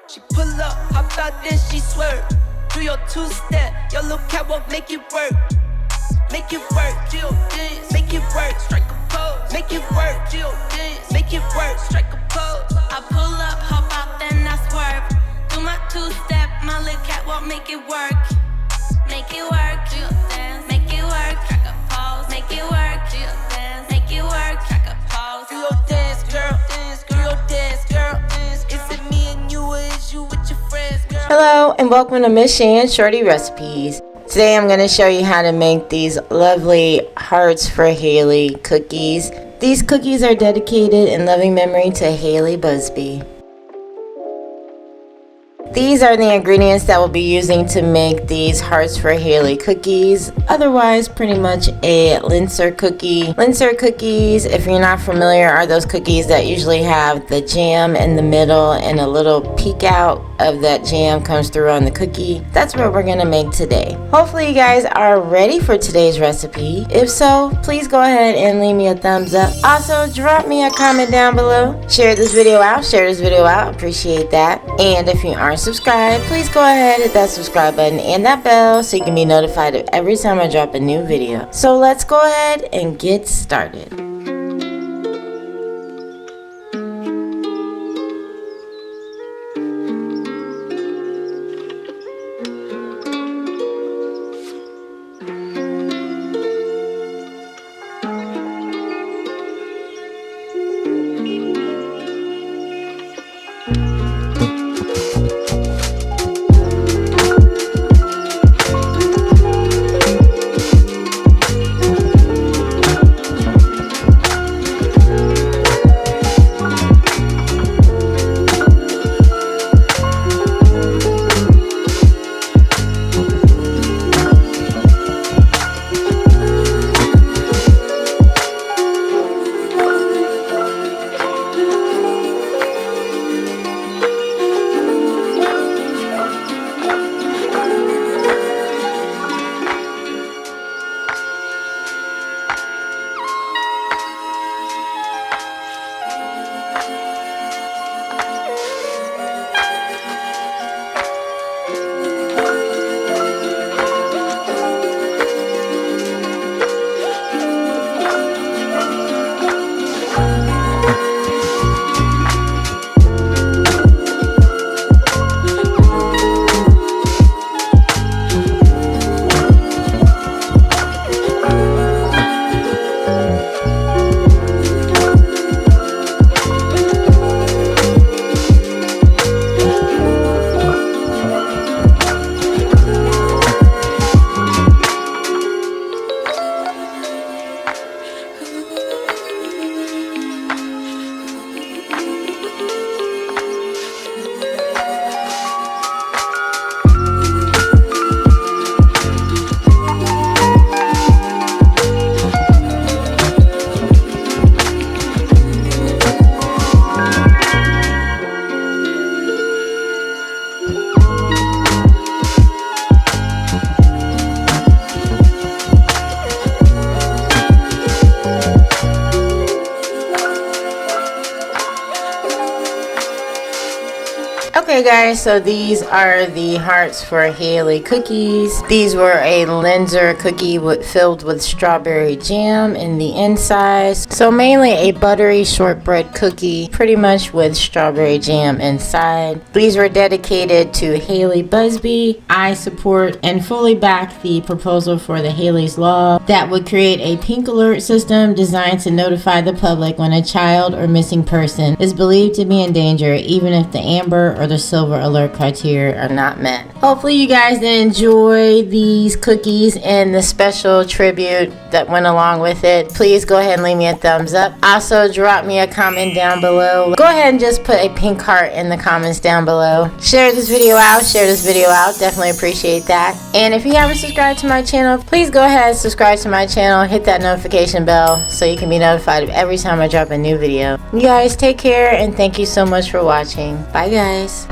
She pull up, hop out, then she swerve. Do your two-step, your little catwalk, make it work. Make it work, Jill dance, make it work, strike a pose. Make it work, Jill dance, make it work, strike a pose. I pull up, hop out, then I swerve. Do my two-step, my little catwalk, make it work. Make it work, Jill dance, make it work, strike a pose. Make it work, Jill dance, make it work, strike a pose. Do your dance, girl, dance, do your dance, girl, dance. Is it me and you, or is you with your friends, girl? Hello and welcome to Miss Shan's Shorty Recipes. Today I'm going to show you how to make these lovely hearts for Hailey cookies. These cookies are dedicated in loving memory to Hailey Busby. These are the ingredients that we'll be using to make these hearts for Hailey cookies, otherwise pretty much a linzer cookie. Linzer cookies, if you're not familiar, are those cookies that usually have the jam in the middle and a little peek out of that jam comes through on the cookie. That's what we're gonna make today. Hopefully you guys are ready for today's recipe. If so, please go ahead and leave me a thumbs up. Also, drop me a comment down below. Share this video out, appreciate that. And if you aren't subscribed, please go ahead, hit that subscribe button and that bell so you can be notified of every time I drop a new video. So let's go ahead and get started. Okay guys, so these are the hearts for Hailey cookies. These were a linzer cookie filled with strawberry jam in the inside. So mainly a buttery shortbread cookie, pretty much with strawberry jam inside. These were dedicated to Hailey Busby. I support and fully back the proposal for the Hailey's Law that would create a pink alert system designed to notify the public when a child or missing person is believed to be in danger, even if the amber or the silver alert criteria are not met. Hopefully you guys did enjoy these cookies and the special tribute that went along with it. Please go ahead and leave me a thumbs up. Also drop me a comment down below. Go ahead and just put a pink heart in the comments down below. Share this video out, definitely appreciate that. And if you haven't subscribed to my channel, please go ahead and subscribe to my channel, hit that notification bell so you can be notified of every time I drop a new video. You guys take care and thank you so much for watching. Bye guys.